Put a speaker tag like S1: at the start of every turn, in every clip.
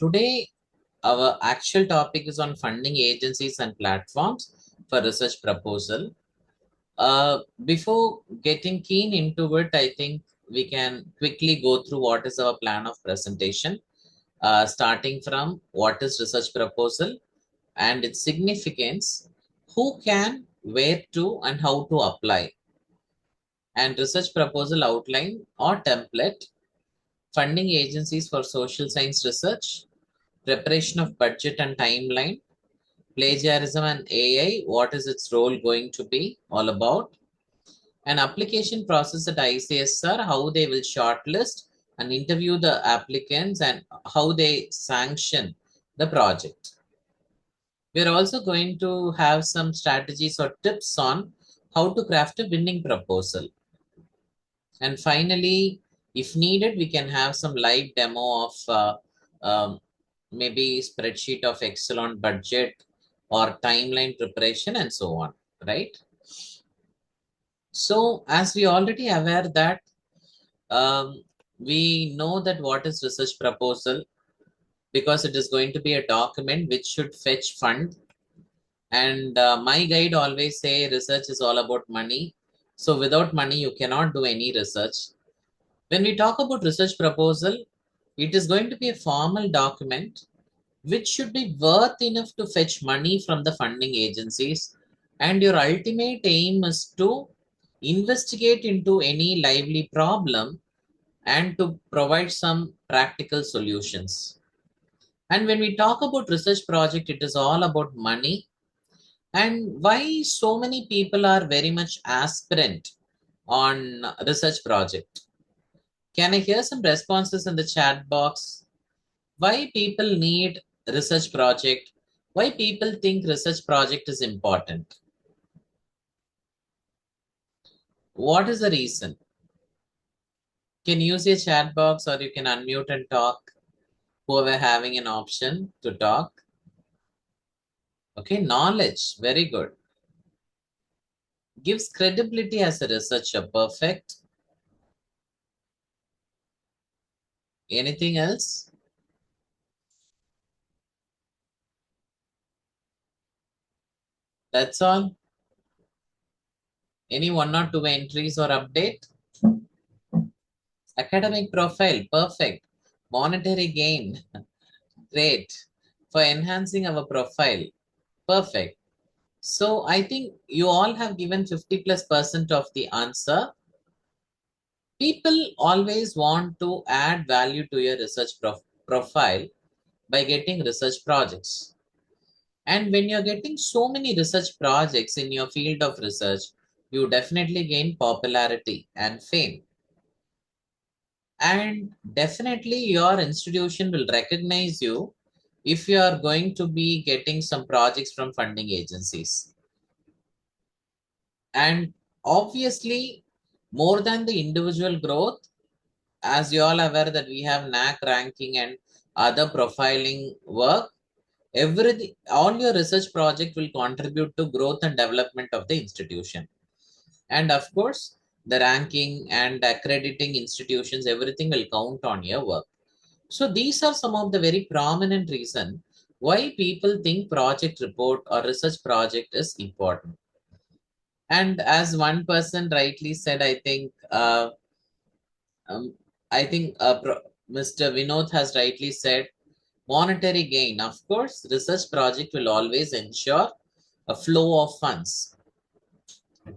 S1: Today, our actual topic is on funding agencies and platforms for research proposal. Before getting keen into it, I think we can quickly go through what is our plan of presentation, starting from what is research proposal and its significance, who can, where to, and how to apply, and research proposal outline or template, funding agencies for social science research, preparation of budget and timeline, plagiarism and AI, what is its role going to be all about, an application process at ICSR, how they will shortlist and interview the applicants and how they sanction the project. We're also going to have some strategies or tips on how to craft a winning proposal. And finally, if needed, we can have some live demo of maybe spreadsheet of Excel on budget or timeline preparation and so on, right? So as we already aware that we know that what is research proposal because it is going to be a document which should fetch fund. And my guide always say research is all about money. So without money, you cannot do any research. When we talk about research proposal, it is going to be a formal document which should be worth enough to fetch money from the funding agencies. And your ultimate aim is to investigate into any lively problem and to provide some practical solutions. And when we talk about research project, it is all about money. And why so many people are very much aspirant on research project? Can I hear some responses in the chat box? Why people need research project? Why people think research project is important? What is the reason? Can you use your chat box or you can unmute and talk, whoever having an option to talk. Okay, knowledge, very good. Gives credibility as a researcher, perfect. Anything else? That's all. Any one or two entries or update? Academic profile, perfect. Monetary gain, great. For enhancing our profile, perfect. So I think you all have given 50+% of the answer. People always want to add value to your research profile by getting research projects. And when you're getting so many research projects in your field of research, you definitely gain popularity and fame. And definitely your institution will recognize you if you are going to be getting some projects from funding agencies. And obviously, more than the individual growth, as you all aware that we have NAC ranking and other profiling work, everything, all your research project will contribute to growth and development of the institution. And of course, the ranking and accrediting institutions, everything will count on your work. So these are some of the very prominent reason why people think project report or research project is important. And as one person rightly said, um, I think Mr. Vinod has rightly said, monetary gain. Of course, research project will always ensure a flow of funds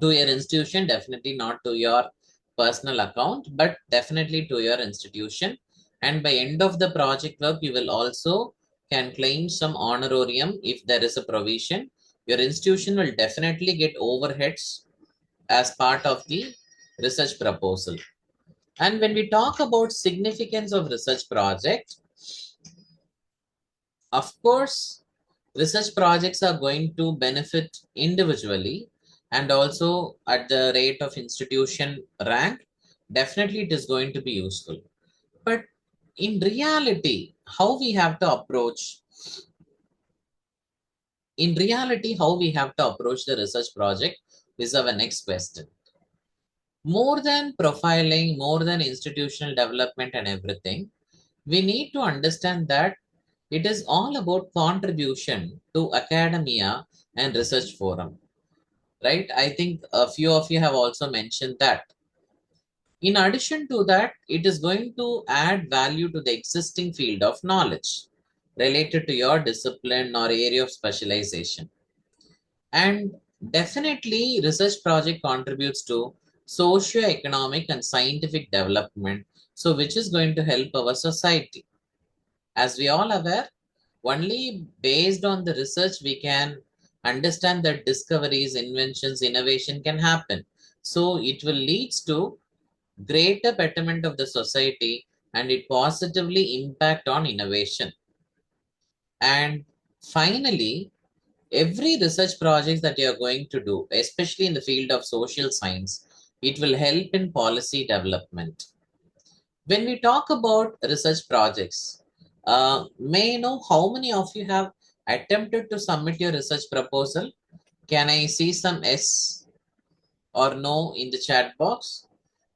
S1: to your institution, definitely not to your personal account, but definitely to your institution. And by end of the project work, you will also can claim some honorarium if there is a provision. Your institution will definitely get overheads as part of the research proposal. And when we talk about significance of research project, of course, research projects are going to benefit individually and also at the rate of institution rank. Definitely, it is going to be useful. But in reality, how we have to approach, how we have to approach the research project is our next question. More than profiling, more than institutional development and everything, we need to understand that It is all about contribution to academia and research forum, right? I think a few of you have also mentioned that. In addition to that, it is going to add value to the existing field of knowledge related to your discipline or area of specialization. And definitely, research project contributes to socio-economic and scientific development, so which is going to help our society. As we all aware, only based on the research we can understand that discoveries, inventions, innovation can happen. So it will lead to greater betterment of the society and it positively impact on innovation. And finally, every research project that you are going to do, especially in the field of social science, it will help in policy development. When we talk about research projects, may I know how many of you have attempted to submit your research proposal? Can I see some yes or no in the chat box?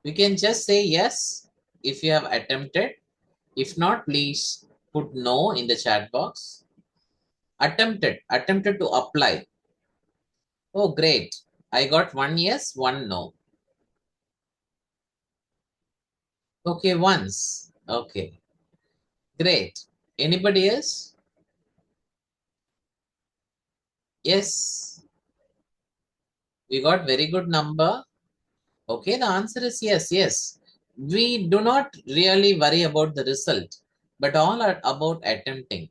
S1: You can just say yes if you have attempted. If not, please put no in the chat box. Attempted to apply. Oh, great. I got one yes, one no. Okay, once. Okay, great. Anybody else? Yes, we got very good number. Okay, the answer is yes, yes. We do not really worry about the result, but all are about attempting.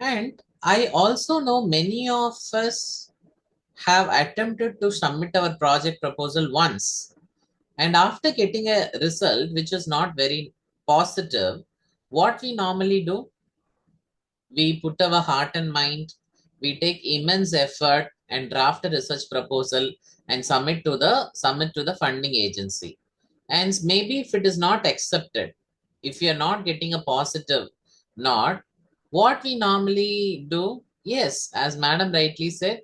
S1: And I also know many of us have attempted to submit our project proposal once. And after getting a result which is not very positive, what we normally do, we put our heart and mind, we take immense effort and draft a research proposal and submit to the funding agency. And maybe if it is not accepted, if you are not getting a positive nod, what we normally do, yes, as madam rightly said,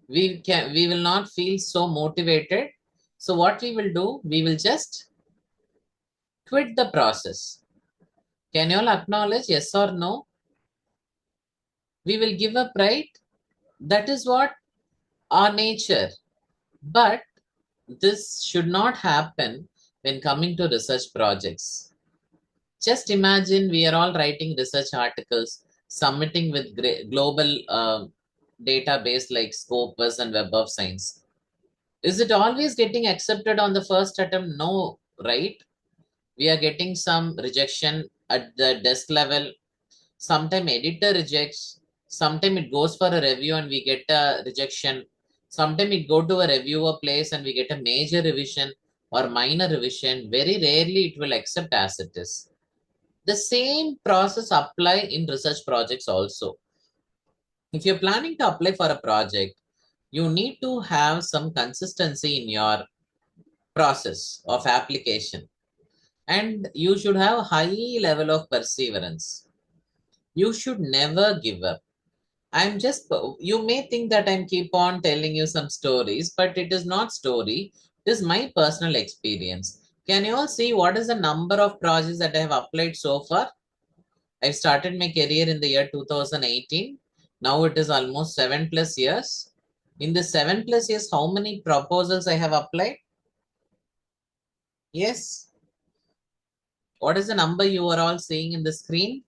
S1: we will not feel so motivated. So what we will do, we will just quit the process. Can you all acknowledge yes or no? We will give up, right? That is what our nature. But this should not happen when coming to research projects. Just imagine we are all writing research articles, submitting with global database like Scopus and Web of Science. Is it always getting accepted on the first attempt? No, right? We are getting some rejection at the desk level. Sometimes editor rejects. Sometimes it goes for a review and we get a rejection. Sometimes it go to a reviewer place and we get a major revision or minor revision. Very rarely it will accept as it is. The same process apply in research projects also. If you're planning to apply for a project, you need to have some consistency in your process of application and you should have a high level of perseverance. You should never give up. I'm just, you may think that I'm keep on telling you some stories, but it is not story. It is my personal experience. Can you all see what is the number of projects that I have applied so far? I've started my career in the year 2018. Now it is almost 7+ years. In the 7+ years, how many proposals I have applied? Yes. What is the number you are all seeing in the screen?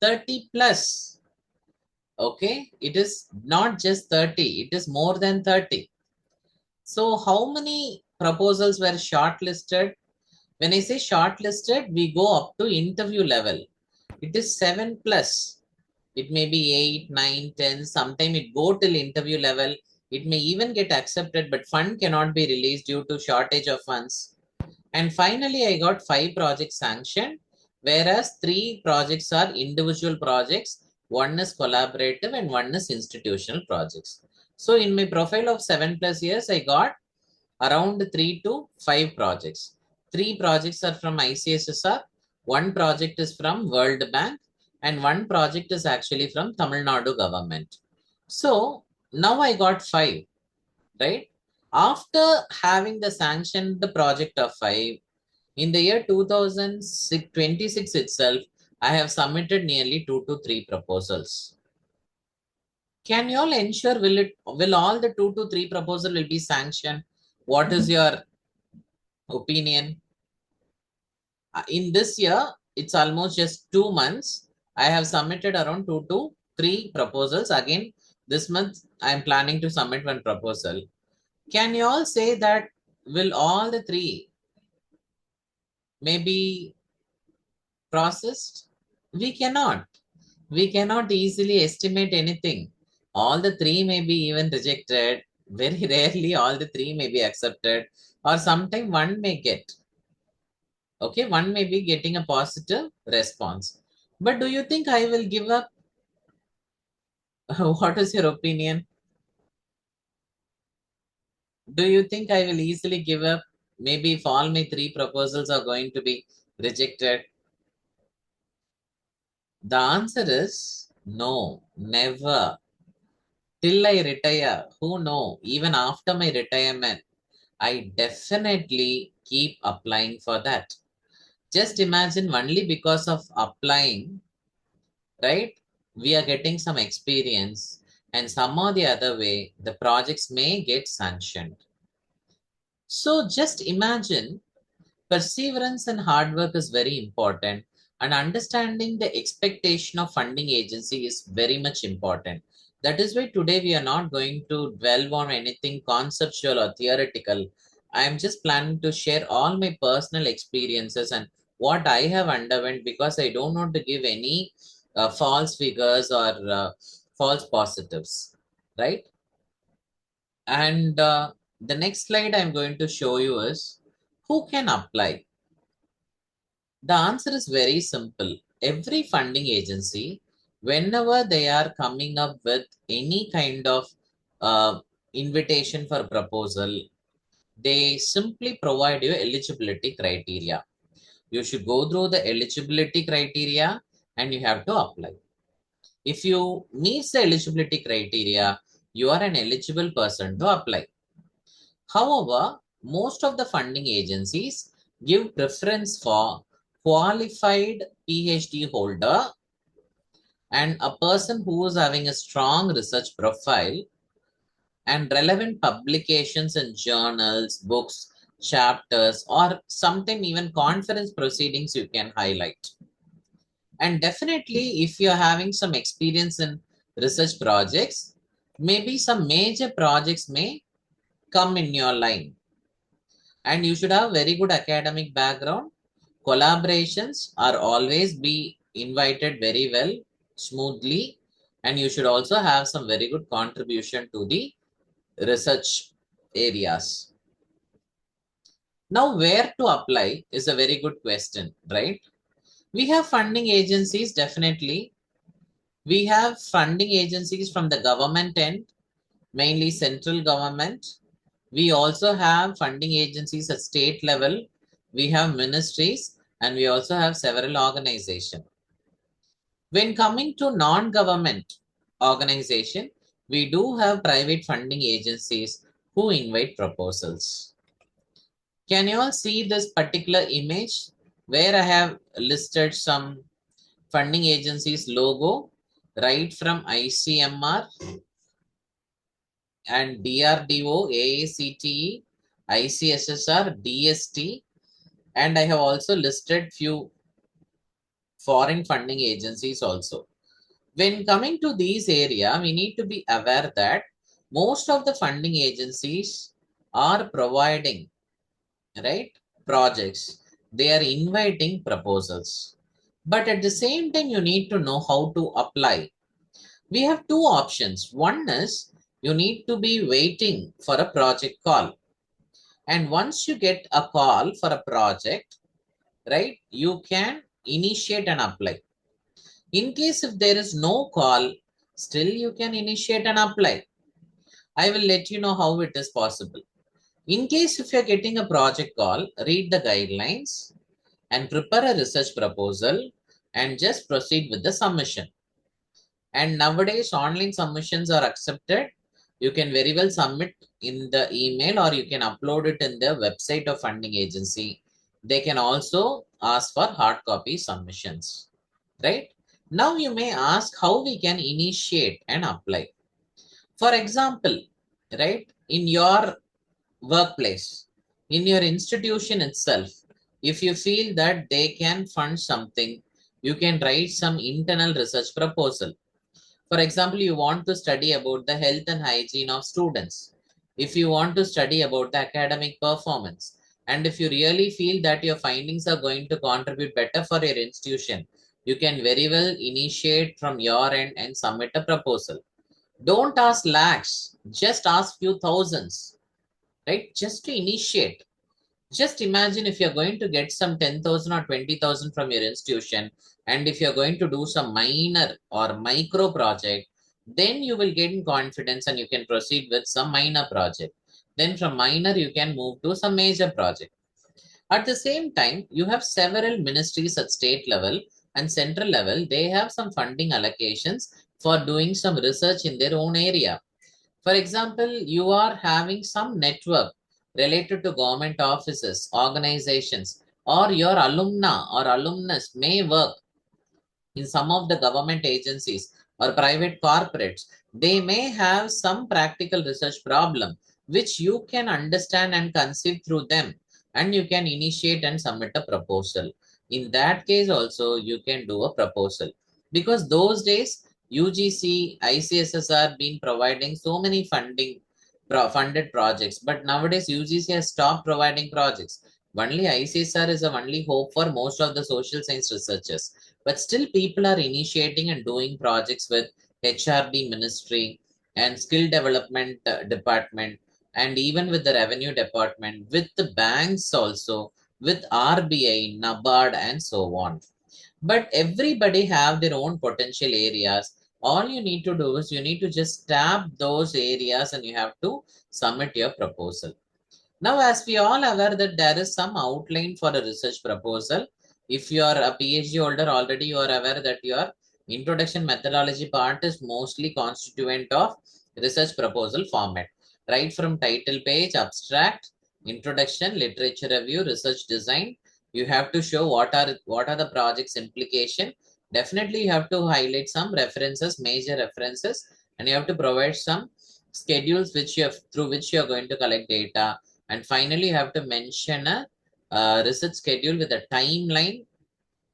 S1: 30 plus. Okay. It is not just 30. It is more than 30. So how many proposals were shortlisted? When I say shortlisted, we go up to interview level. It is 7+. It may be 8, 9, 10. Sometime it go till interview level. It may even get accepted, but fund cannot be released due to shortage of funds. And finally, I got 5 projects sanctioned, whereas 3 projects are individual projects. One is collaborative and one is institutional projects. So in my profile of 7+ years, I got around 3 to 5 projects. 3 projects are from ICSSR, one project is from World Bank, and one project is actually from Tamil Nadu government. So now I got 5, right? After having the sanctioned the project of 5, in the year 2026 itself, I have submitted nearly 2 to 3 proposals. Can you all ensure will all the 2 to 3 proposal will be sanctioned? What is your opinion? In this year, it's almost just 2 months. I have submitted around 2 to 3 proposals. Again, this month I am planning to submit one proposal. Can you all say that will all the three maybe processed? We cannot. We cannot easily estimate anything. All the three may be even rejected. Very rarely, all the three may be accepted, or sometime one may get. Okay, one may be getting a positive response. But do you think I will give up? What is your opinion? Do you think I will easily give up? Maybe if all my three proposals are going to be rejected. The answer is no, never. Till I retire, who know? Even after my retirement, I definitely keep applying for that. Just imagine only because of applying, right? We are getting some experience, and some or the other way, the projects may get sanctioned. So just imagine perseverance and hard work is very important, and understanding the expectation of funding agency is very much important. That is why today we are not going to dwell on anything conceptual or theoretical. I am just planning to share all my personal experiences and what I have underwent, because I don't want to give any false figures or false positives, right? And the next slide I'm going to show you is who can apply. The answer is very simple. Every funding agency, whenever they are coming up with any kind of uh, invitation for proposal, they simply provide you eligibility criteria. You should go through the eligibility criteria and you have to apply. If you meet the eligibility criteria, you are an eligible person to apply. However, most of the funding agencies give preference for qualified PhD holder and a person who is having a strong research profile and relevant publications in journals, books, chapters, or sometimes even conference proceedings you can highlight. And definitely, if you're having some experience in research projects, maybe some major projects may come in your line. And you should have very good academic background. Collaborations are always be invited very well, smoothly, and you should also have some very good contribution to the research areas. Now, where to apply is a very good question, right? We have funding agencies, definitely. We have funding agencies from the government end, mainly central government. We also have funding agencies at state level. We have ministries and we also have several organizations. When coming to non-government organization, we do have private funding agencies who invite proposals. Can you all see this particular image where I have listed some funding agencies logo right from ICMR and DRDO, AACTE, ICSSR, DST, and I have also listed few foreign funding agencies also. When coming to these area, we need to be aware that most of the funding agencies are providing, right, projects. They are inviting proposals. But at the same time, you need to know how to apply. We have two options. One is you need to be waiting for a project call. And once you get a call for a project, right, you can initiate and apply. In case if there is no call, still you can initiate and apply. I will let you know how it is possible. In case if you're getting a project call, read the guidelines and prepare a research proposal and just proceed with the submission. And nowadays, online submissions are accepted. You can very well submit in the email or you can upload it in the website of funding agency. They can also ask for hard copy submissions. right? Now you may ask how we can initiate and apply. For example, right, in your workplace, in your institution itself, if you feel that they can fund something, you can write some internal research proposal. For example, you want to study about the health and hygiene of students. If you want to study about the academic performance, and if you really feel that your findings are going to contribute better for your institution, you can very well initiate from your end and submit a proposal. Don't ask lakhs, just ask few thousands, right? Just to initiate. Just imagine if you're going to get some 10,000 or 20,000 from your institution, and if you're going to do some minor or micro project, then you will gain confidence and you can proceed with some minor project. Then from minor, you can move to some major project. At the same time, you have several ministries at state level and central level. They have some funding allocations for doing some research in their own area. For example, you are having some network related to government offices, organizations, or your alumna or alumnus may work in some of the government agencies or private corporates. They may have some practical research problem which you can understand and conceive through them, and you can initiate and submit a proposal. In that case also you can do a proposal, because those days UGC, ICSSR been providing so many funded projects, but nowadays UGC has stopped providing projects. Only ICSR is the only hope for most of the social science researchers, but still people are initiating and doing projects with HRD ministry and skill development department, and even with the revenue department, with the banks also, with RBI, NABARD, and so on. But everybody have their own potential areas. All you need to do is you need to just tap those areas and you have to submit your proposal. Now, as we all aware that there is some outline for a research proposal. If you are a PhD holder already, you are aware that your introduction methodology part is mostly constituent of research proposal format. Right from title page, abstract, introduction, literature review, research design, you have to show what are the project's implication. Definitely, you have to highlight some references, major references, and you have to provide some schedules which you have through which you are going to collect data, and finally, you have to mention a research schedule with a timeline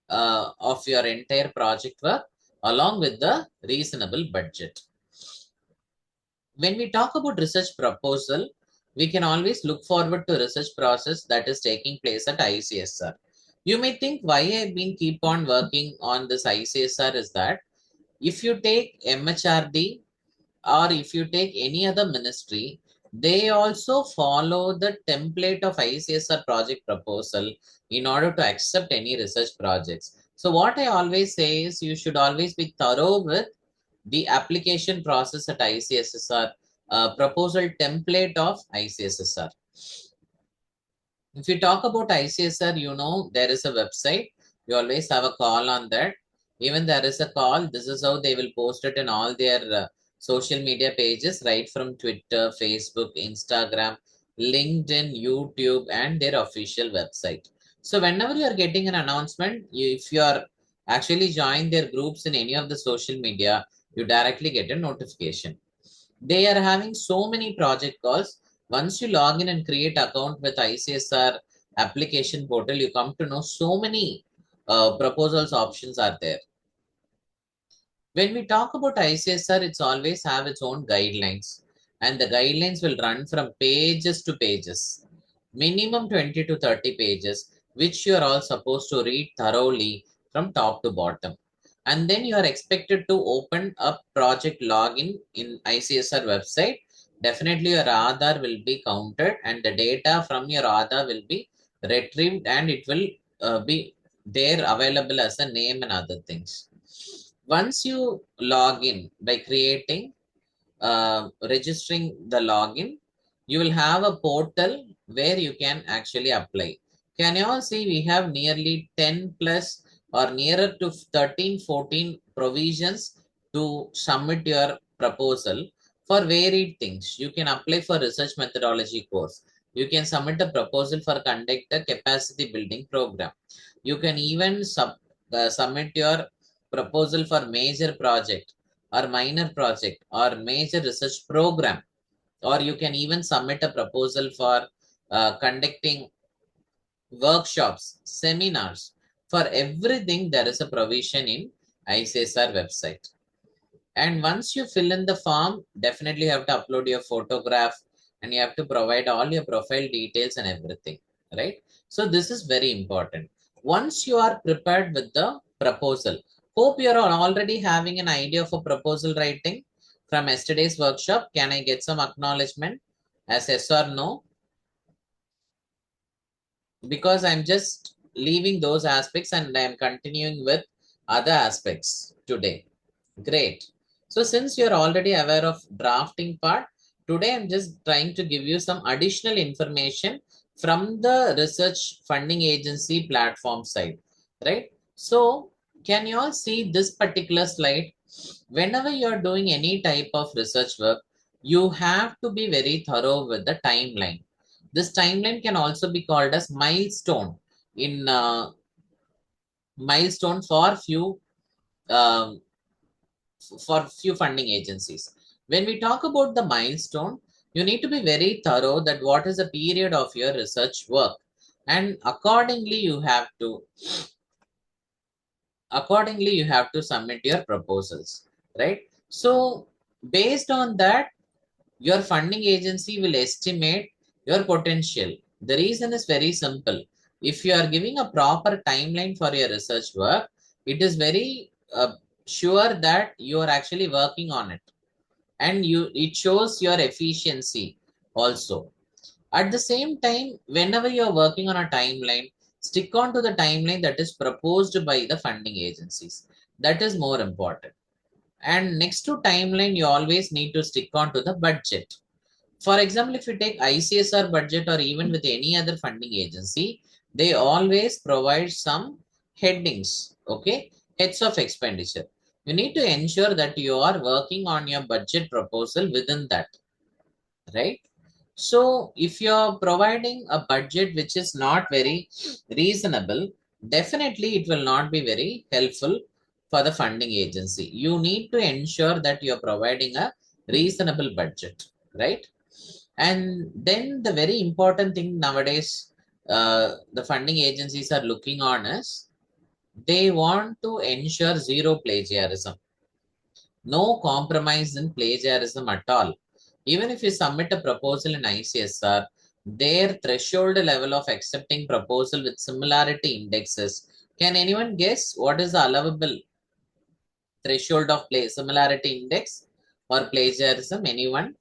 S1: of your entire project work along with the reasonable budget. When we talk about research proposal, we can always look forward to research process that is taking place at ICSR. You may think why I've been keep on working on this ICSR is that if you take MHRD or if you take any other ministry, they also follow the template of ICSR project proposal in order to accept any research projects. So what I always say is you should always be thorough with the application process at ICSSR, proposal template of ICSSR. If you talk about ICSR, you know, there is a website. You always have a call on that. Even there is a call. This is how they will post it in all their social media pages, right from Twitter, Facebook, Instagram, LinkedIn, YouTube, and their official website. So whenever you are getting an announcement, if you are actually join their groups in any of the social media, you directly get a notification. They are having so many project calls. Once you log in and create account with ICSR application portal, you come to know so many proposals options are there. When we talk about ICSR, it's always have its own guidelines, and the guidelines will run from pages to pages, minimum 20 to 30 pages, which you are all supposed to read thoroughly from top to bottom. And then you are expected to open a project login in ICSR website. Definitely your Aadhaar will be counted and the data from your Aadhaar will be retrieved, and it will be there available as a name and other things. Once you log in by registering the login, you will have a portal where you can actually apply. Can you all see we have nearly 10 plus or nearer to 13 14 provisions to submit your proposal for varied things. You can apply for research methodology course. You can submit a proposal for conduct a capacity building program. You can even submit your proposal for major project or minor project or major research program, or you can even submit a proposal for conducting workshops, seminars. For everything, there is a provision in ICSR website. And once you fill in the form, definitely you have to upload your photograph and you have to provide all your profile details and everything, right? So this is very important. Once you are prepared with the proposal, hope you are already having an idea of a proposal writing from yesterday's workshop. Can I get some acknowledgement as yes or no? Because I'm just leaving those aspects and I'm continuing with other aspects today. Great. So since you're already aware of drafting part, today I'm just trying to give you some additional information from the research funding agency platform side, right? So can you all see this particular slide? Whenever you're doing any type of research work, you have to be very thorough with the timeline. This timeline can also be called as milestone in milestone um, for few funding agencies. When we talk about the milestone, you need to be very thorough that what is the period of your research work, and accordingly you have to submit your proposals, right? So based on that, your funding agency will estimate your potential. The reason is very simple. If you are giving a proper timeline for your research work, it is very sure that you are actually working on it, and it shows your efficiency also. At the same time, whenever you are working on a timeline, stick on to the timeline that is proposed by the funding agencies. That is more important. And next to timeline, you always need to stick on to the budget. For example, if you take ICSR budget or even with any other funding agency, they always provide some headings, okay? Heads of expenditure. You need to ensure that you are working on your budget proposal within that, right? So if you're providing a budget which is not very reasonable, definitely it will not be very helpful for the funding agency. You need to ensure that you're providing a reasonable budget, right? And then the very important thing nowadays, the funding agencies are looking on is they want to ensure zero plagiarism. No compromise in plagiarism at all. Even if you submit a proposal in ICSR, their threshold level of accepting proposal with similarity indexes. Can anyone guess what is the allowable threshold of similarity index or plagiarism? Anyone?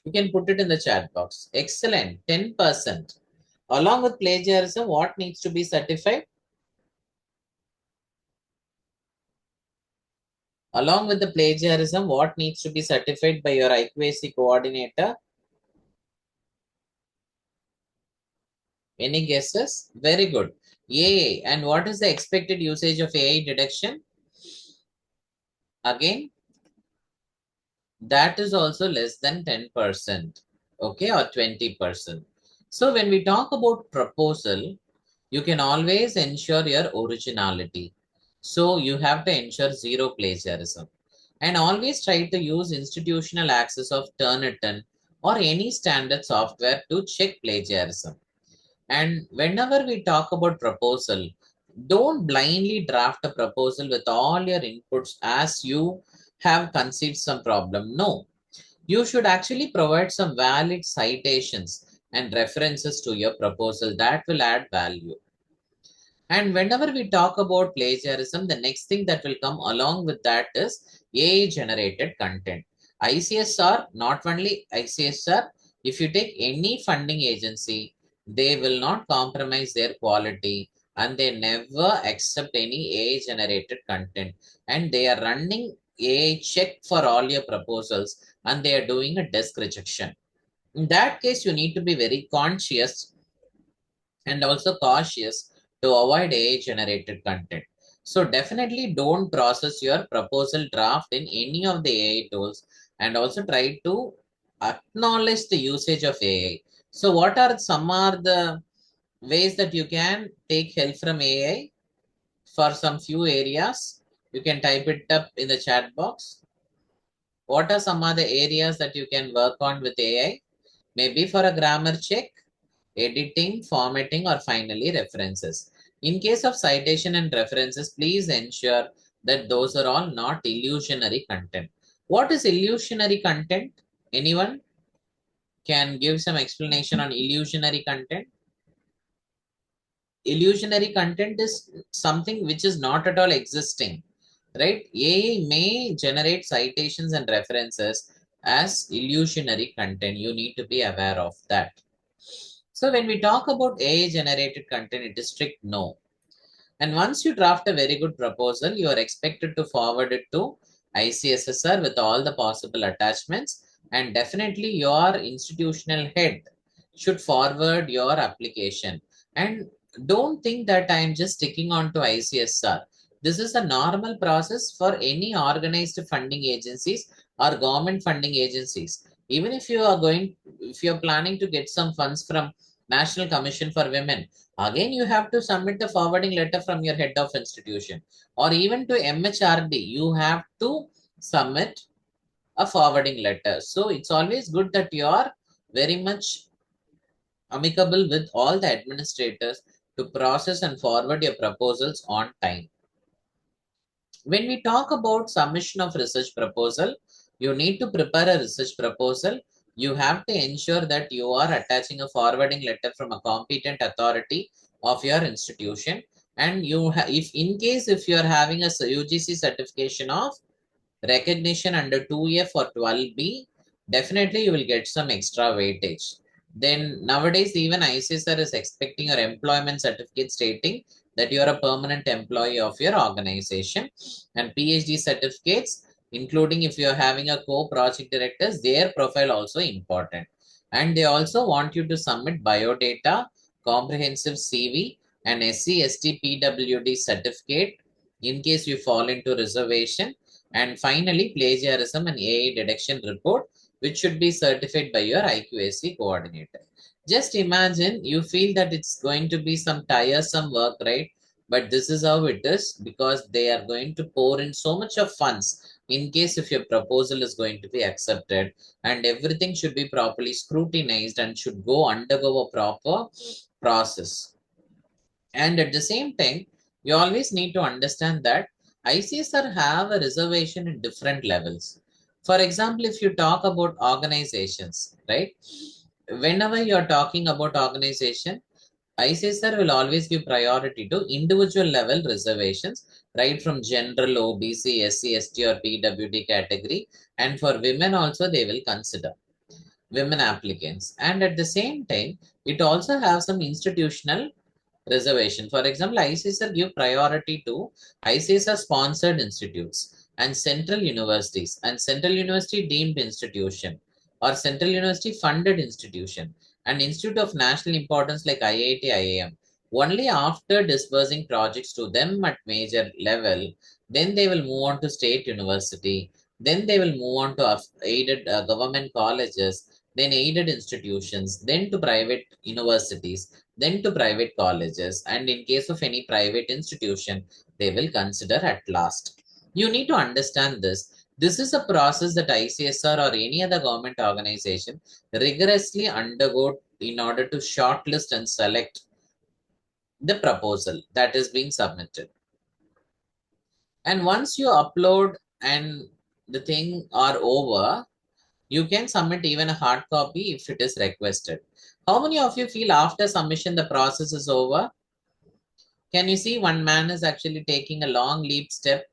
S1: You can put it in the chat box. Excellent. 10%. Along with plagiarism, what needs to be certified? Along with the plagiarism, what needs to be certified by your IQAC coordinator? Any guesses? Very good. AI. And what is the expected usage of AI deduction? Again, that is also less than 10%. Okay, or 20%. So when we talk about proposal, you can always ensure your originality. So you have to ensure zero plagiarism. And always try to use institutional access of Turnitin or any standard software to check plagiarism. And whenever we talk about proposal, don't blindly draft a proposal with all your inputs as you have conceived some problem. No, you should actually provide some valid citations and references to your proposal that will add value. And whenever we talk about plagiarism, the next thing that will come along with that is AI generated content. ICSR, not only ICSR, if you take any funding agency, they will not compromise their quality and they never accept any AI generated content. And they are running AI check for all your proposals and they are doing a desk rejection. In that case, you need to be very conscious and also cautious to avoid AI generated content. So definitely don't process your proposal draft in any of the AI tools and also try to acknowledge the usage of AI. So what are some are the ways that you can take help from AI for some few areas? You can type it up in the chat box. What are some other areas that you can work on with AI? Maybe for a grammar check, editing, formatting, or finally references. In case of citation and references, please ensure that those are all not illusionary content. What is illusionary content? Anyone can give some explanation on illusionary content? Illusionary content is something which is not at all existing, right? AI may generate citations and references as illusionary content. You need to be aware of that. So when we talk about AI generated content, it is strict no. And once you draft a very good proposal, you are expected to forward it to ICSSR with all the possible attachments. And definitely your institutional head should forward your application. And don't think that I'm just sticking on to ICSR. This is a normal process for any organized funding agencies or government funding agencies. Even if you are if you're planning to get some funds from National Commission for Women, again, you have to submit the forwarding letter from your head of institution, or even to MHRD, you have to submit a forwarding letter. So it's always good that you are very much amicable with all the administrators to process and forward your proposals on time. When we talk about submission of research proposal, you need to prepare a research proposal. You have to ensure that you are attaching a forwarding letter from a competent authority of your institution. And if in case if you are having a UGC certification of recognition under 2F or 12B, definitely you will get some extra weightage. Then nowadays, even ICSR is expecting your employment certificate stating that you are a permanent employee of your organization, and PhD certificates, including if you are having a co-project directors, their profile also important. And they also want you to submit biodata, comprehensive CV, and SC/ST PWD certificate in case you fall into reservation, and finally, plagiarism and AI detection report, which should be certified by your IQAC coordinator. Just imagine you feel that it's going to be some tiresome work, right? But this is how it is, because they are going to pour in so much of funds in case if your proposal is going to be accepted, and everything should be properly scrutinized and should undergo a proper process. And at the same time, you always need to understand that ICSR have a reservation in different levels. For example, if you talk about organizations, right? Whenever you're talking about organization, ICSR will always give priority to individual level reservations, right from general, OBC, SC, ST, or PWD category. And for women also, they will consider women applicants. And at the same time, it also have some institutional reservation. For example, ICSR give priority to ICSR sponsored institutes and central universities and central university deemed institution or central university funded institution and institute of national importance like IIT, IIM. Only after disbursing projects to them at major level, then they will move on to state university. Then they will move on to aided government colleges, then aided institutions, then to private universities, then to private colleges, and in case of any private institution, they will consider at last. You need to understand this. This is a process that ICSR or any other government organization rigorously undergo in order to shortlist and select the proposal that is being submitted. And once you upload and the thing are over, you can submit even a hard copy if it is requested. How many of you feel after submission the process is over? Can you see one man is actually taking a long leap step?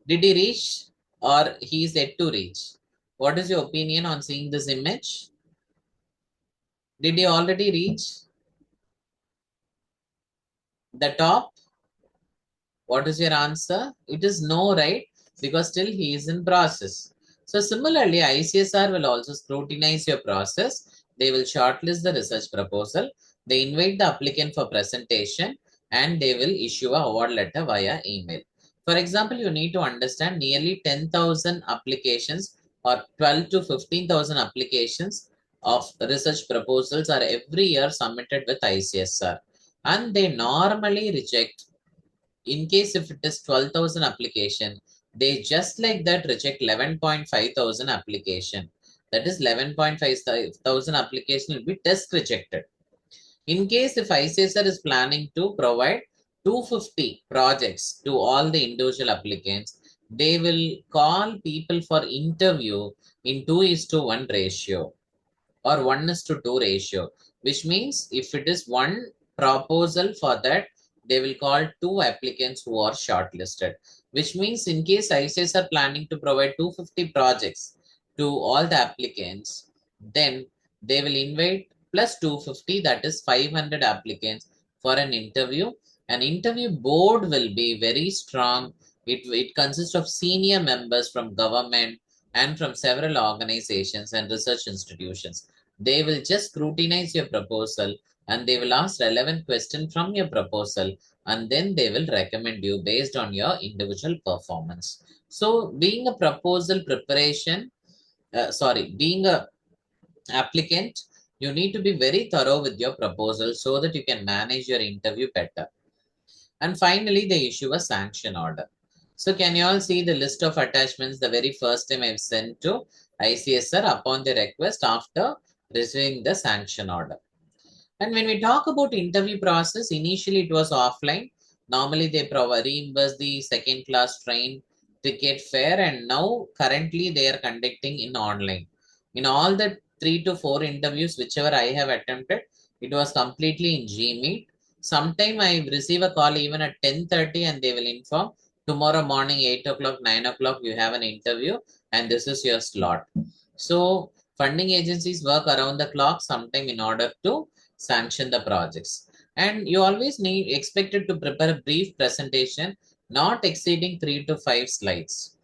S1: Did he reach or he is yet to reach? What is your opinion on seeing this image? Did he already reach the top? What is your answer? It is no, right? Because still he is in process. So similarly, ICSR will also scrutinize your process. They will shortlist the research proposal. They invite the applicant for presentation and they will issue a award letter via email. For example, you need to understand nearly 10,000 applications or 12 to 15,000 applications of research proposals are every year submitted with ICSR, and they normally reject in case if it is 12,000 application, they just like that reject 11.5 thousand application. That is 11.5 thousand application will be test rejected. In case if ICSR is planning to provide 250 projects to all the individual applicants, they will call people for interview in 2:1 ratio or 1:2 ratio, which means if it is one proposal for that, they will call two applicants who are shortlisted, which means in case ICS are planning to provide 250 projects to all the applicants, then they will invite plus 250, that is 500 applicants for an interview. An interview board will be very strong. It consists of senior members from government and from several organizations and research institutions. They will just scrutinize your proposal and they will ask relevant question from your proposal, and then they will recommend you based on your individual performance. So being a proposal preparation, being a applicant, you need to be very thorough with your proposal so that you can manage your interview better. And finally, they issue a sanction order. So can you all see the list of attachments the very first time I've sent to ICSR upon the request after receiving the sanction order? And when we talk about interview process, initially it was offline. Normally they provide reimburse the second class train ticket fare, and now currently they are conducting in online. In all the 3 to 4 interviews whichever I have attempted, it was completely in Gmeet. Sometime I receive a call even at 10:30 and they will inform tomorrow morning 8 o'clock, 9 o'clock you have an interview and this is your slot. So funding agencies work around the clock sometime in order to sanction the projects. And you always need expected to prepare a brief presentation, not exceeding 3 to 5 slides.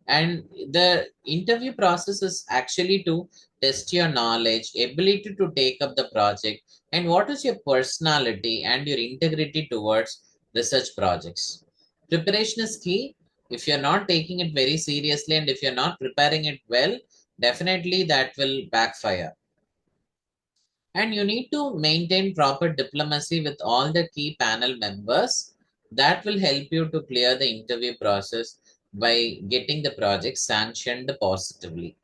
S1: And the interview process is actually to test your knowledge, ability to take up the project, and what is your personality and your integrity towards research projects. Preparation is key. If you're not taking it very seriously and if you're not preparing it well, definitely that will backfire. And you need to maintain proper diplomacy with all the key panel members. That will help you to clear the interview process by getting the project sanctioned positively.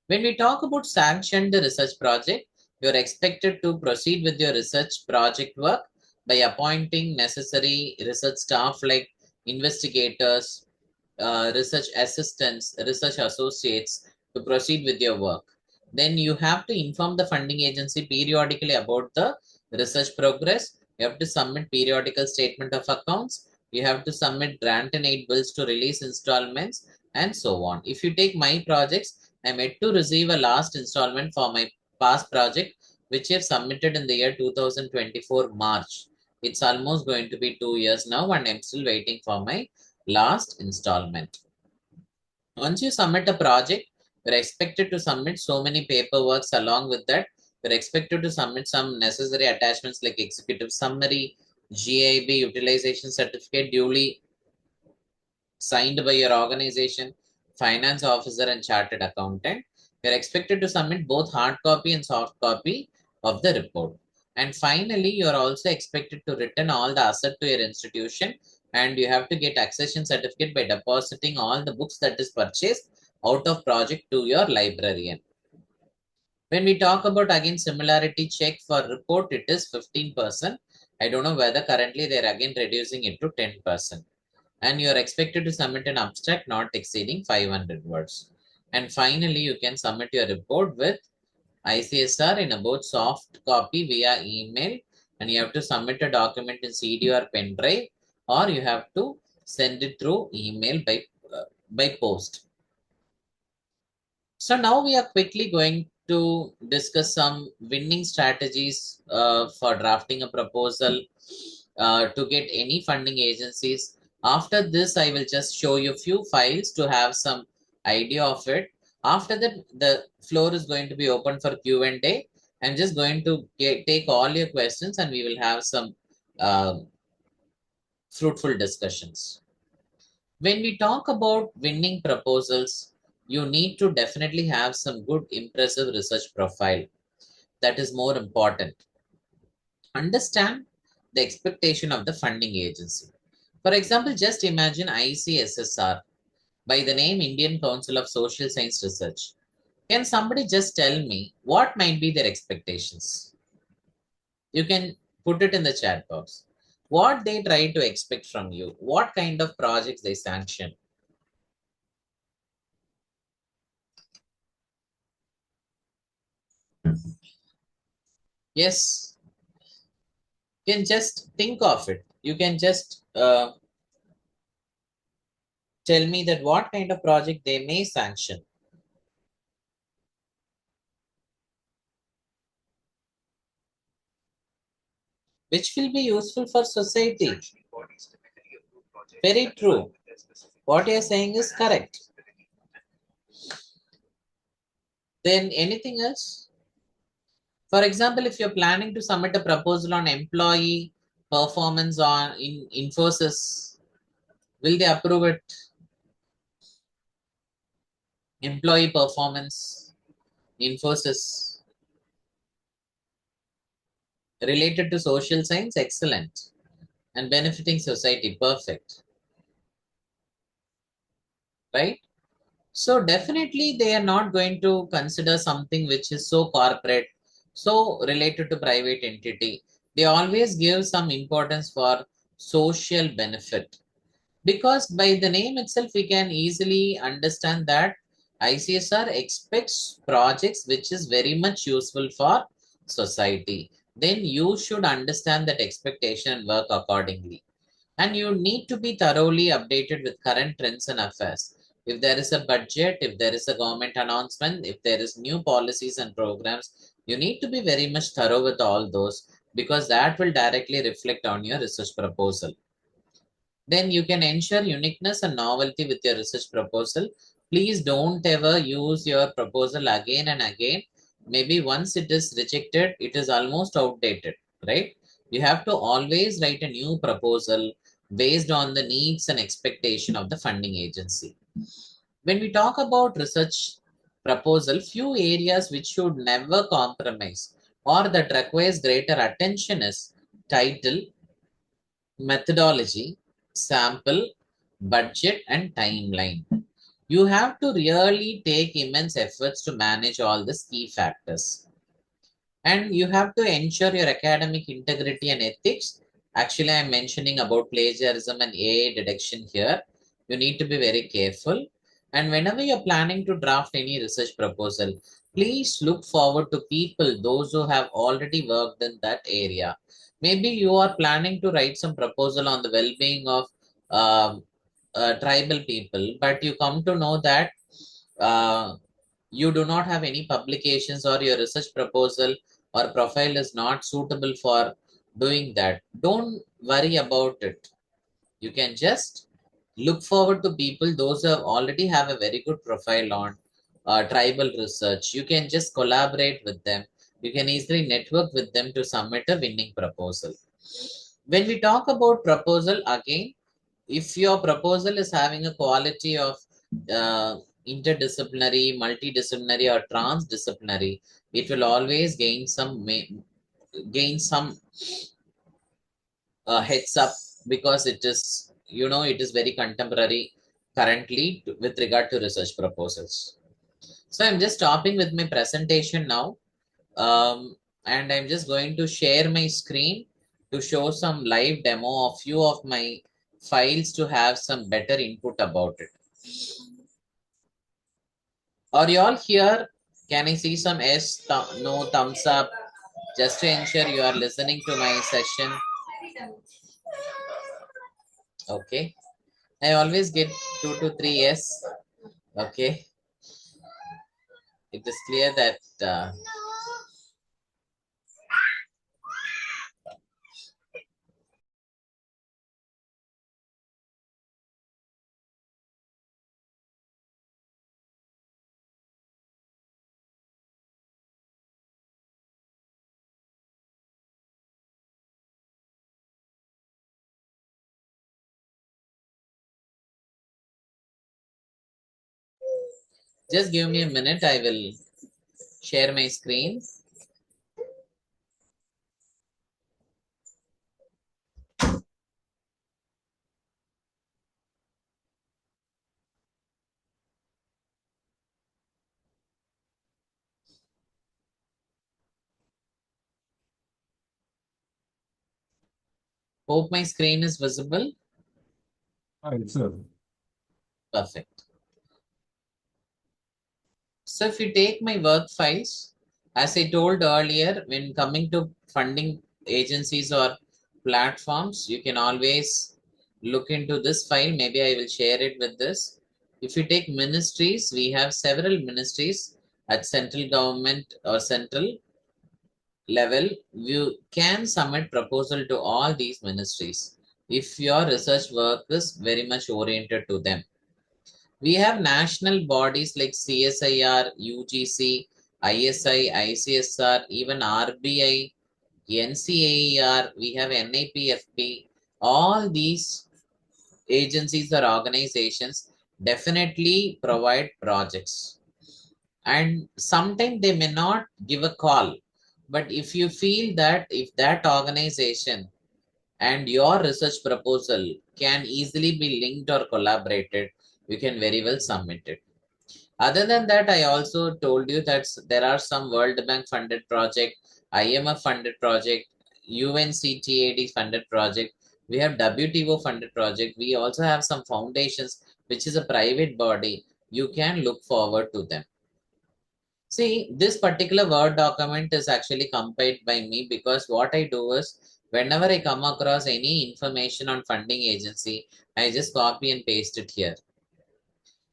S1: When we talk about sanctioned research project, you're expected to proceed with your research project work by appointing necessary research staff like investigators, research assistants, research associates to proceed with your work. Then you have to inform the funding agency periodically about the research progress. You have to submit periodical statement of accounts. You have to submit grant and aid bills to release installments and so on. If you take my projects, I'm yet to receive a last installment for my past project, which I have submitted in the year 2024 March. It's almost going to be 2 years now and I'm still waiting for my last installment. Once you submit a project, you're expected to submit so many paperworks along with that. You're expected to submit some necessary attachments like executive summary, GIB utilization certificate duly signed by your organization, finance officer, and chartered accountant. You're expected to submit both hard copy and soft copy of the report. And finally, you're also expected to return all the asset to your institution, and you have to get accession certificate by depositing all the books that is purchased out of project to your librarian. When we talk about again similarity check for report, it is 15%. I don't know whether currently they're again reducing it to 10%. And you're expected to submit an abstract not exceeding 500 words. And finally, you can submit your report with ICSR in about soft copy via email, and you have to submit a document in CD or pen drive, or you have to send it through email by post. So now we are quickly going to discuss some winning strategies for drafting a proposal to get any funding agencies. After this, I will just show you a few files to have some idea of it. After that, the floor is going to be open for Q&A. I'm just going to take all your questions and we will have some fruitful discussions. When we talk about winning proposals, you need to definitely have some good, impressive research profile. That is more important. Understand the expectation of the funding agency. For example, just imagine ICSSR by the name Indian Council of Social Science Research. Can somebody just tell me what might be their expectations? You can put it in the chat box. What they try to expect from you, what kind of projects they sanction. Yes, you can just think of it. You can just tell me that what kind of project they may sanction, which will be useful for society. Very true. What you're saying is correct. Then anything else? For example, if you're planning to submit a proposal on employee performance on in Infosys, will they approve it? Employee performance, Infosys, related to social science, excellent. And benefiting society, perfect. Right? So definitely they are not going to consider something which is so corporate, so related to private entity. They always give some importance for social benefit, because by the name itself we can easily understand that ICSR expects projects which is very much useful for society. Then you should understand that expectation and work accordingly. And you need to be thoroughly updated with current trends and affairs. If there is a budget, if there is a government announcement, if there is new policies and programs, you need to be very much thorough with all those, because that will directly reflect on your research proposal. Then you can ensure uniqueness and novelty with your research proposal. Please don't ever use your proposal again and again. Maybe once it is rejected, it is almost outdated, right? You have to always write a new proposal based on the needs and expectation of the funding agency. When we talk about research proposal, few areas which should never compromise or that requires greater attention is title, methodology, sample, budget, and timeline. You have to really take immense efforts to manage all these key factors. And you have to ensure your academic integrity and ethics. Actually, I'm mentioning about plagiarism and AI detection here. You need to be very careful. And whenever you're planning to draft any research proposal, please look forward to people, those who have already worked in that area. Maybe you are planning to write some proposal on the well-being of um tribal people, but you come to know that uh, you do not have any publications, or your research proposal or profile is not suitable for doing that. Don't worry about it. You can just look forward to people, those who already have a very good profile on tribal research. You can just collaborate with them. You can easily network with them to submit a winning proposal. When we talk about proposal, again, if your proposal is having a quality of uh, interdisciplinary, multidisciplinary, or transdisciplinary, it will always gain some heads up, because it is, it is very contemporary currently with regard to research proposals. So I'm just stopping with my presentation now, and I'm just going to share my screen to show some live demo of few of my files to have some better input about it. Are you all here? Can I see some no thumbs up, just to ensure you are listening to my session? Okay. I always get 2 to 3 yes. Okay. It is clear that just give me a minute. I will share my screen. Hope my screen is visible.
S2: Yes, sir.
S1: Perfect. So if you take my work files, as I told earlier, when coming to funding agencies or platforms, you can always look into this file. Maybe I will share it with this. If you take ministries, we have several ministries at central government or central level. You can submit proposal to all these ministries if your research work is very much oriented to them. We have national bodies like CSIR, UGC, ISI, ICSR, even RBI, NCAER, we have NIPFP. All these agencies or organizations definitely provide projects. And sometimes they may not give a call. But if you feel that if that organization and your research proposal can easily be linked or collaborated, you can very well submit it. Other than that, I also told you that there are some World Bank funded project, IMF funded project, UNCTAD funded project. We have WTO funded project. We also have some foundations, which is a private body. You can look forward to them. See, this particular Word document is actually compiled by me because what I do is whenever I come across any information on funding agency, I just copy and paste it here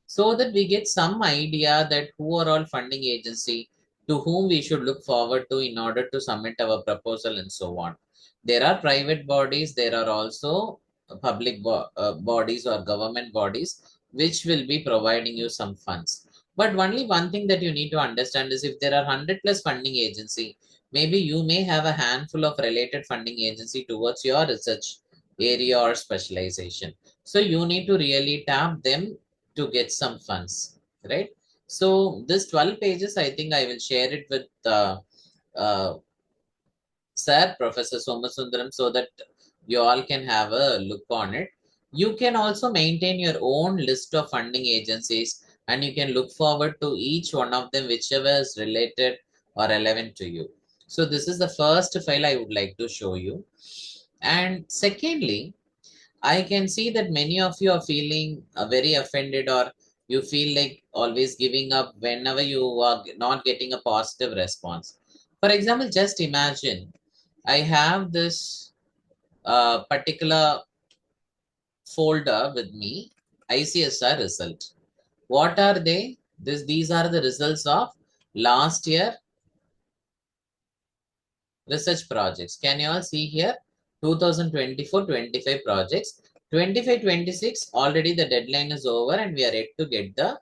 S1: so that we get some idea that who are all funding agency to whom we should look forward to in order to submit our proposal and so on. There are private bodies, there are also public bodies or government bodies which will be providing you some funds. But only one thing that you need to understand is if there are 100 plus funding agency, maybe you may have a handful of related funding agency towards your research area or specialization. So you need to really tap them to get some funds, right? So this 12 pages, I think I will share it with uh, Sir Professor Somasundaram so that you all can have a look on it. You can also maintain your own list of funding agencies and you can look forward to each one of them, whichever is related or relevant to you. So this is the first file I would like to show you. And secondly, I can see that many of you are feeling very offended or you feel like always giving up whenever you are not getting a positive response. For example, just imagine I have this particular folder with me, ICSR result. What are they? These are the results of last year research projects. Can you all see here? 2024-25 projects. 25-26 already the deadline is over and we are yet to get the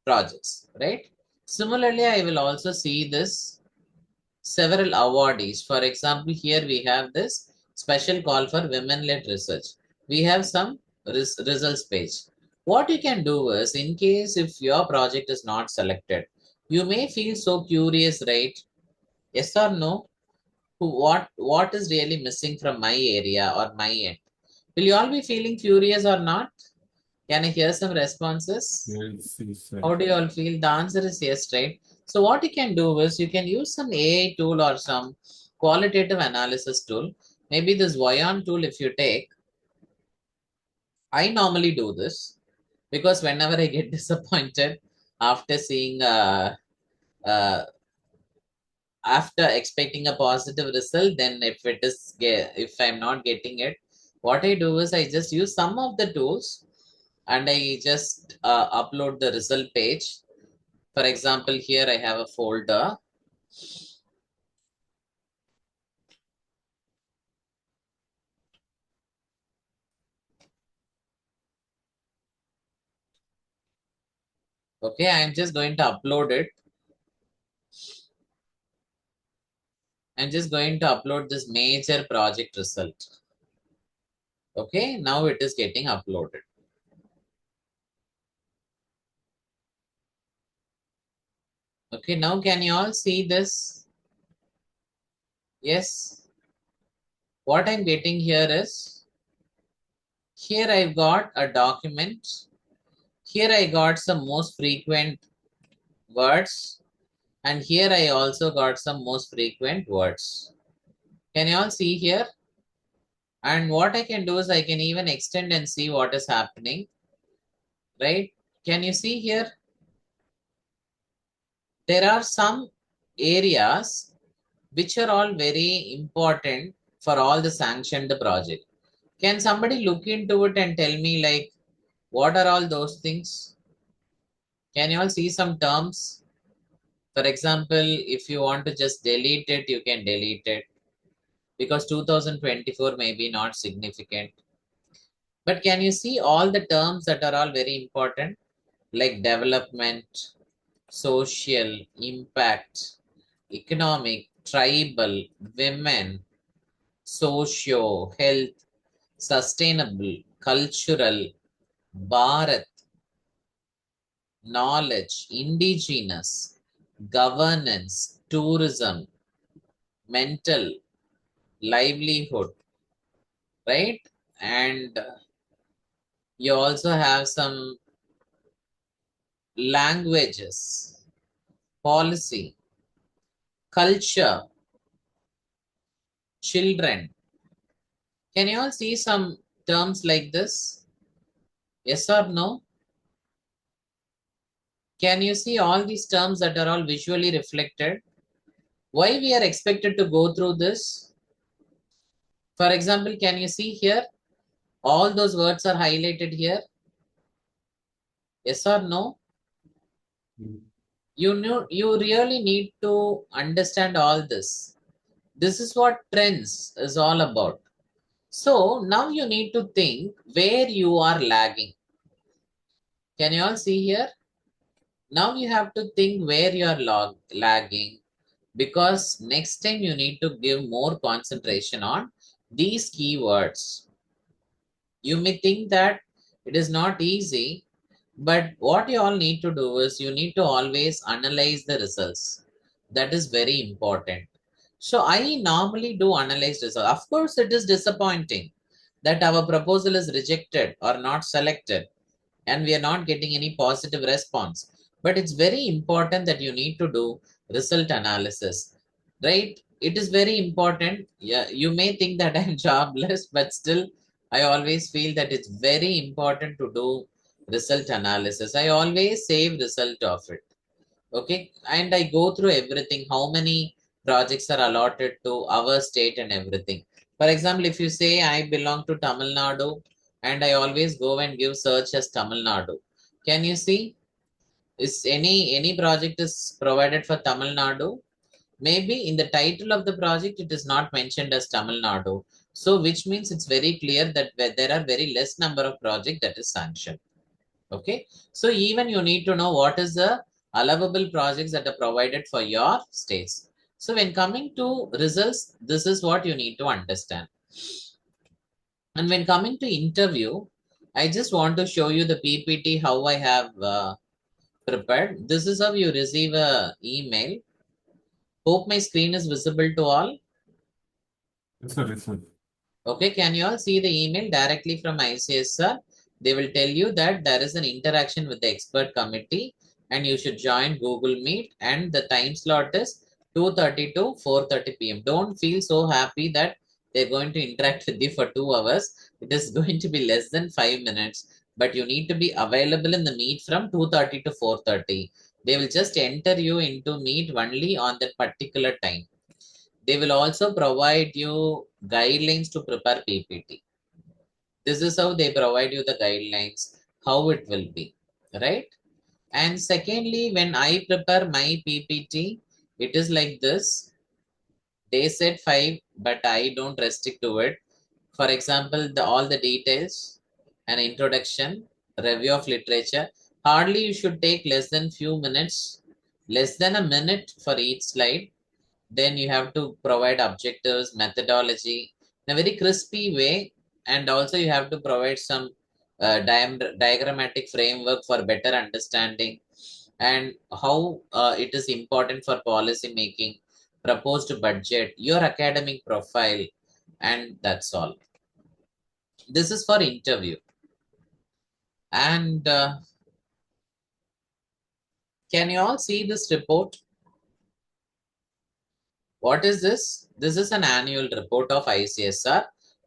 S1: projects, right? Similarly, I will also see this several awardees. For example, here we have this special call for women-led research. We have some results page. What you can do is, in case if your project is not selected, you may feel so curious, right? Yes or no? What is really missing from my area or my end? Will you all be feeling curious or not? Can I hear some responses?
S2: Yes, yes, sir.
S1: How do you all feel? The answer is yes, right? So what you can do is you can use some AI tool or some qualitative analysis tool. Maybe this Voyon tool, if you take, I normally do this because whenever I get disappointed after seeing uh, after expecting a positive result, then if I'm not getting it, what I do is I just use some of the tools and I just upload the result page. For example, here I have a folder. Okay, I'm just going to upload it. I'm just going to upload this major project result. Okay, now it is getting uploaded. Okay, now can you all see this? Yes. What I'm getting here is, here I've got a document. Here I got some most frequent words. And here I also got some most frequent words. Can you all see here? And what I can do is I can even extend and see what is happening, right? Can you see here? There are some areas which are all very important for all the sanctioned project. Can somebody look into it and tell me like what are all those things? Can you all see some terms? For example, if you want to just delete it, you can delete it because 2024 may be not significant. But can you see all the terms that are all very important like development, social, impact, economic, tribal, women, socio, health, sustainable, cultural, Bharat, knowledge, indigenous, governance, tourism, mental, livelihood, right? And you also have some languages, policy, culture, children. Can you all see some terms like this? Yes or no? Can you see all these terms that are all visually reflected? Why we are expected to go through this? For example, can you see here? All those words are highlighted here. Yes or no? You really need to understand all this. This is what trends is all about. So now you need to think where you are lagging. Can you all see here? Now you have to think where you are lagging because next time you need to give more concentration on these keywords. You may think that it is not easy, but what you all need to do is you need to always analyze the results. That is very important. So I normally do analyze results. Of course, it is disappointing that our proposal is rejected or not selected and we are not getting any positive response. But it's very important that you need to do result analysis, right? It is very important. Yeah, you may think that I'm jobless, but still, I always feel that it's very important to do result analysis. I always save result of it. Okay, and I go through everything, how many projects are allotted to our state and everything. For example, if you say I belong to Tamil Nadu and I always go and give search as Tamil Nadu, can you see is any project is provided for Tamil Nadu? Maybe in the title of the project it is not mentioned as Tamil Nadu. So which means it's very clear that there are very less number of project that is sanctioned. Okay, so even you need to know what is the allowable projects that are provided for your states. So when coming to results, this is what you need to understand. And when coming to interview, I just want to show you the PPT how I have prepared. This is how you receive a email. Hope my screen is visible to all.
S2: Yes, sir. Yes, sir.
S1: Okay, can you all see the email directly from ICSR? They will tell you that there is an interaction with the expert committee and you should join Google Meet and the time slot is 2:30 to 4:30 p.m. Don't feel so happy that they're going to interact with you for 2 hours. It is going to be less than 5 minutes, but you need to be available in the meet from 2:30 to 4:30. They will just enter you into meet only on that particular time. They will also provide you guidelines to prepare PPT. This is how they provide you the guidelines, how it will be, right? And secondly, when I prepare my PPT, it is like this. They said 5, but I don't restrict to it. For example, all the details, an introduction, review of literature. Hardly you should take less than few minutes, less than a minute for each slide. Then you have to provide objectives, methodology in a very crispy way, and also you have to provide some diagrammatic framework for better understanding and how it is important for policy making, proposed budget, your academic profile, and that's all. This is for interview. And can you all see this report? What is this? This is an annual report of ICSR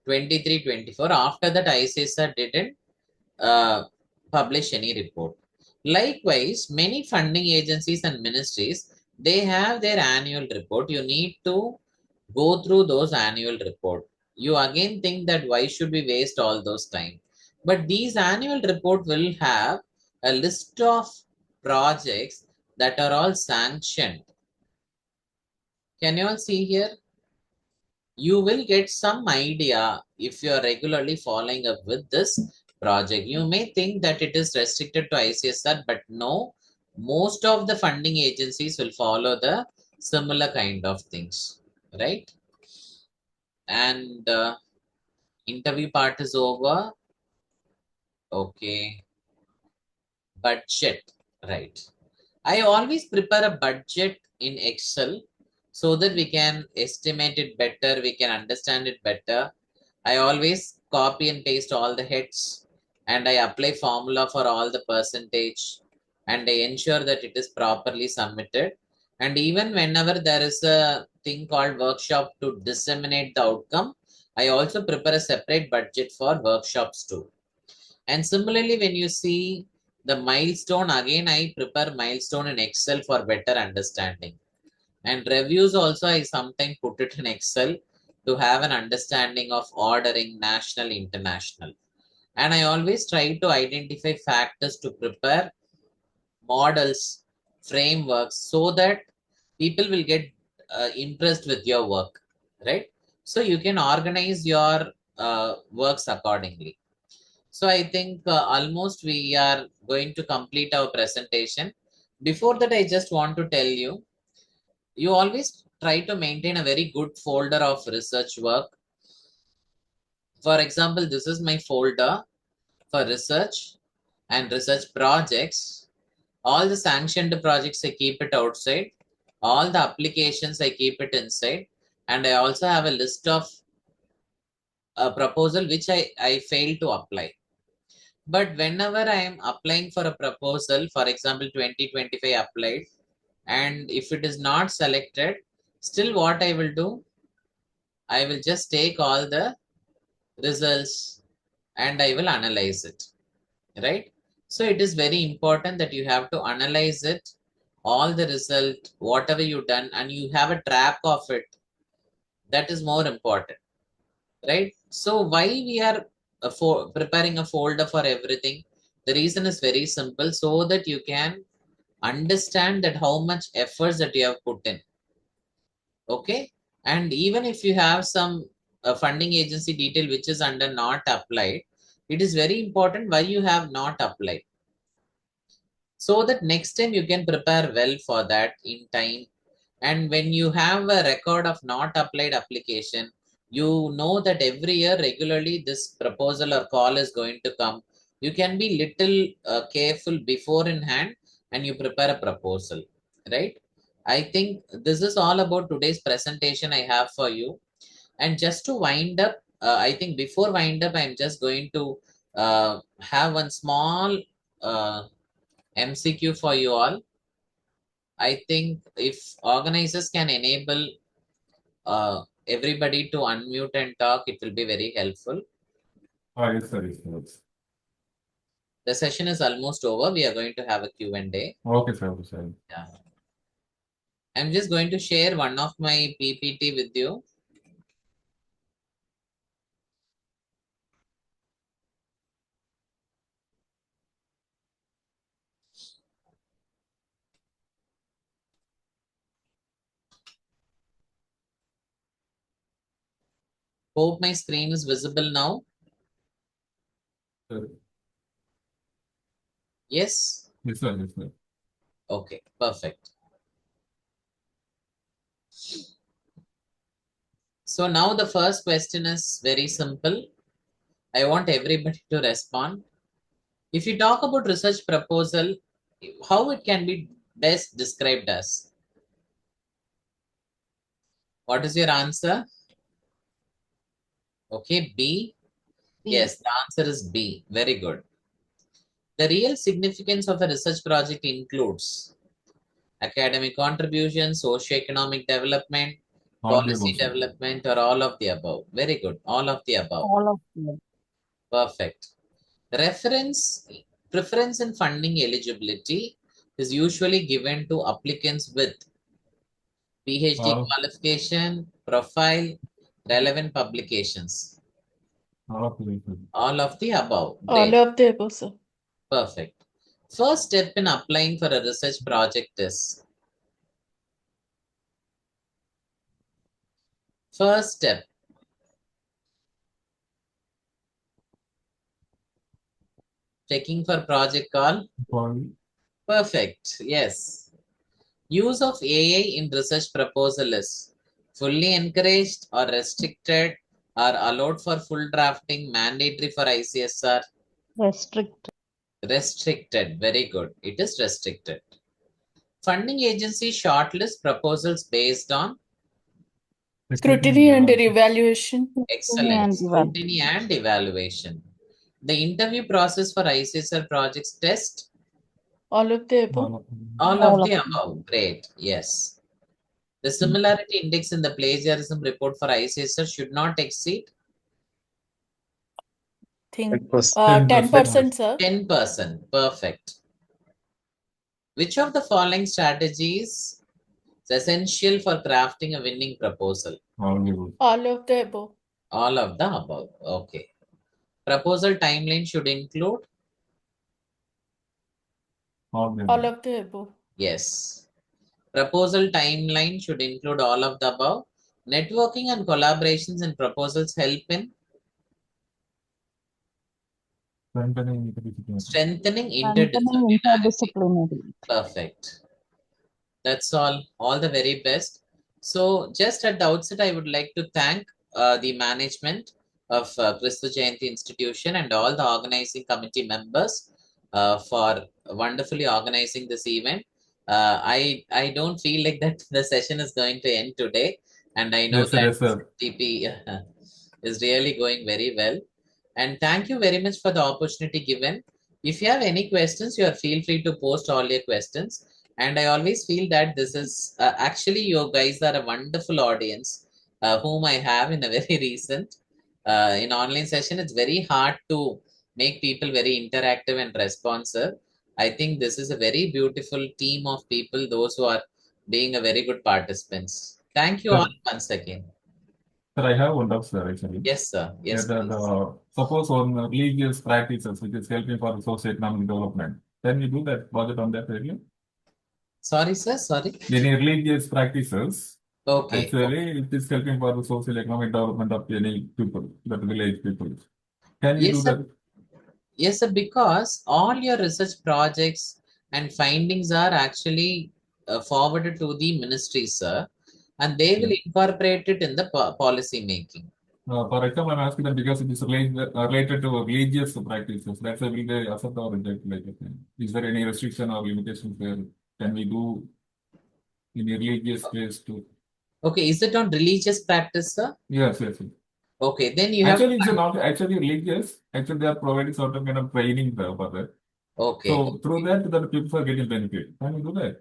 S1: 23-24. After that, ICSR didn't uh, publish any report. Likewise, many funding agencies and ministries, they have their annual report. You need to go through those annual report. You again think that why should we waste all those time? But these annual report will have a list of projects that are all sanctioned. Can you all see here? You will get some idea if you are regularly following up with this project. You may think that it is restricted to ICSR, but no, most of the funding agencies will follow the similar kind of things, right? And interview part is over. Okay, budget, right? I always prepare a budget in Excel so that we can estimate it better, we can understand it better. I always copy and paste all the heads and I apply formula for all the percentage and I ensure that it is properly submitted. And even whenever there is a thing called workshop to disseminate the outcome, I also prepare a separate budget for workshops too. And similarly, when you see the milestone, again, I prepare milestone in Excel for better understanding. And reviews also, I sometimes put it in Excel to have an understanding of ordering national, international. And I always try to identify factors to prepare models, frameworks, so that people will get impressed with your work, right? So you can organize your works accordingly. So I think almost we are going to complete our presentation. Before that, I just want to tell you, you always try to maintain a very good folder of research work. For example, this is my folder for research and research projects. All the sanctioned projects, I keep it outside. All the applications, I keep it inside. And I also have a list of a proposal which I failed to apply. But whenever I am applying for a proposal, for example, 2025 applied, and if it is not selected, still what I will do, I will just take all the results and I will analyze it, right? So it is very important that you have to analyze it, all the result, whatever you done, and you have a track of it. That is more important, right? So why we are preparing a folder for everything? The reason is very simple, so that you can understand that how much efforts that you have put in. Okay, and even if you have some funding agency detail which is under not applied, it is very important why you have not applied, so that next time you can prepare well for that in time. And when you have a record of not applied application, you know that every year regularly this proposal or call is going to come. You can be little careful before in hand and you prepare a proposal, right? I think this is all about today's presentation I have for you. And just to wind up, I think before wind up, I'm just going to have one small uh, MCQ for you all. I think if organizers can enable everybody to unmute and talk, it will be very helpful.
S2: Yes, sir. Yes, sir.
S1: The session is almost over. We are going to have a Q&A.
S2: Okay, sir. Okay, sir.
S1: Yeah. I'm just going to share one of my PPT with you. Hope my screen is visible now.
S2: Sir.
S1: Yes?
S2: Yes, sir. Yes, sir.
S1: Okay, perfect. So now the first question is very simple. I want everybody to respond. If you talk about research proposal, how it can be best described as? What is your answer? Okay, B.
S3: B.
S1: Yes, the answer is B. Very good. The real significance of a research project includes academic contribution, socio-economic development,
S2: All the
S1: Policy
S2: above, sir.
S1: development or all of the above? Very good. All of the above.
S3: All of them.
S1: Perfect. Reference preference in funding eligibility is usually given to applicants with PhD
S2: All,
S1: qualification, profile, relevant publications.
S2: all of the, sir.
S1: All of the above.
S3: All
S1: Great.
S3: of the above, sir.
S1: Perfect. First step in applying for a research project is first step. Checking for project call.
S2: All,
S1: Perfect. Yes. Use of AI in research proposal is fully encouraged or restricted or allowed for full drafting, mandatory for ICSR.
S3: Restrict.
S1: Restricted. Very good. It is restricted. Funding agency shortlist proposals based on
S3: Scrutiny and evaluation.
S1: excellent
S3: And
S1: scrutiny and evaluation. The interview process for ICSR projects test
S3: all of the above.
S2: all of them.
S1: all
S3: All
S1: of
S3: of
S1: the
S3: them.
S1: above. Great. Yes. The similarity index in the plagiarism report for ICSR should not exceed
S3: Think
S2: 10%.
S3: 10%, sir.
S1: 10%. Perfect. Which of the following strategies is essential for crafting a winning proposal?
S2: All the above.
S3: All of the above.
S1: All of the above. Okay. Proposal timeline should include?
S2: All the
S3: All
S2: above.
S3: of the above.
S1: Yes. Proposal timeline should include all of the above. Networking and collaborations in proposals help in
S2: Strengthening interdisciplinary.
S1: strengthening
S3: Strengthening
S1: interdisciplinarity.
S3: interdisciplinary.
S1: Perfect. That's all the very best. So just at the outset, I would like to thank the management of Kristu Jayanti Institution and all the organizing committee members for wonderfully organizing this event. I don't feel like that the session is going to end today, and I know
S2: Yes, sir.
S1: that
S2: Yes, sir.
S1: TP is really going very well. And thank you very much for the opportunity given. If you have any questions, you are feel free to post all your questions. And I always feel that this is actually you guys are a wonderful audience whom I have in a very recent in online session. It's very hard to make people very interactive and responsive. I think this is a very beautiful team of people, those who are being a very good participants. Thank you all
S2: Sir,
S1: once again.
S2: sir, I have one doubt, sir, actually.
S1: Yes, sir. Yes,
S2: Yeah,
S1: please.
S2: suppose on religious practices, which is helping for socio-economic development, can we do that project on that area?
S1: Sorry, sir. Sorry.
S2: Any religious practices,
S1: Okay.
S2: actually, it is helping for the social economic development of any people, that village people. Can we do
S1: Yes, sir.
S2: that?
S1: Yes, sir. Because all your research projects and findings are actually forwarded to the ministry, sir, and they will
S2: Yeah.
S1: incorporate it in the policy making.
S2: For example, I'm asking that because it is related to religious practices. That's why will they accept or reject like that? Is there any restriction or limitations there? Can we do in a religious place too?
S1: Okay, is it on religious practice, sir?
S2: Yes, yes, yes.
S1: Okay, then you have
S2: Actually, it's not actually religious. Actually, they are providing certain kind of training there for that.
S1: okay.
S2: So through that, the people are getting benefit. Can we do that?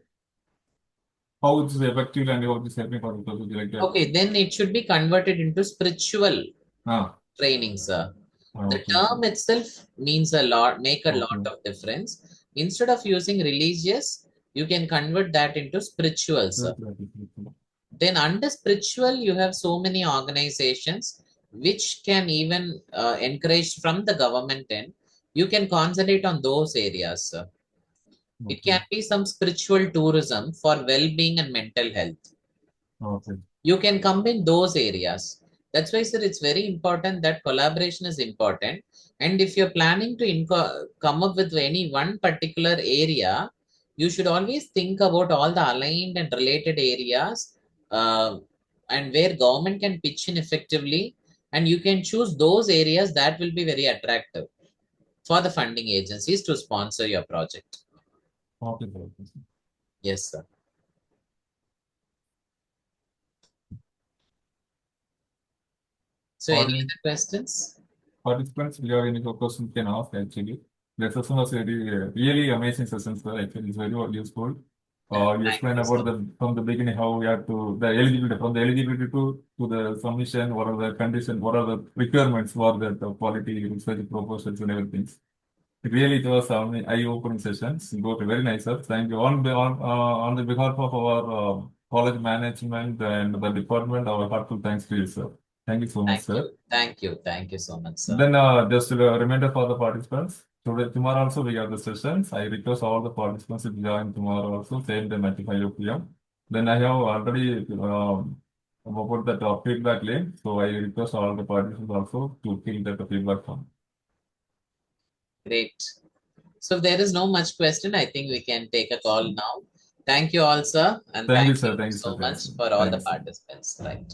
S2: How it's effective and how it's helping for people like that?
S1: Okay, then it should be converted into spiritual
S2: Ah,
S1: training, sir. The
S2: okay.
S1: term itself means a lot, make a lot
S2: Okay.
S1: of difference. Instead of using religious, you can convert that into spiritual, sir. Then under spiritual, you have so many organizations which can even encourage from the government end. You can concentrate on those areas, sir. It
S2: Okay.
S1: can be some spiritual tourism for well-being and mental health.
S2: Okay.
S1: You can combine those areas. That's why, sir, it's very important that collaboration is important. And if you're planning to come up with any one particular area, you should always think about all the aligned and related areas uh, and where government can pitch in effectively. And you can choose those areas that will be very attractive for the funding agencies to sponsor your project.
S2: Okay.
S1: Yes, sir. So, any
S2: Audience
S1: other questions?
S2: participants, if you have any questions, can ask actually. The session was really amazing session, sir. Actually, it's very useful. You
S1: Thank
S2: explain
S1: you
S2: about
S1: so
S2: the from the beginning how we have to the eligibility from the eligibility to the submission, what are the conditions, what are the requirements for that quality research proposals and everything. Really, it was eye-opening sessions. Got very nice, sir. Thank you. On the behalf of our college management and the department, our heartfelt thanks to you, sir. Thank you so much,
S1: Thank
S2: sir.
S1: you. Thank you. Thank you so much, sir.
S2: Then just a reminder for the participants. Today, tomorrow also we have the sessions. I request all the participants to join tomorrow also, same time at 5 p.m. Then I have already about that feedback link. So I request all the participants also to fill that feedback form.
S1: Great. So if there is no much question, I think we can take a call now. Thank you all, sir. And
S2: Thank you,
S1: thank
S2: sir.
S1: you
S2: Thank you, sir.
S1: so
S2: Thank you,
S1: much
S2: sir.
S1: for all
S2: Thank
S1: the
S2: you, sir.
S1: participants. Right.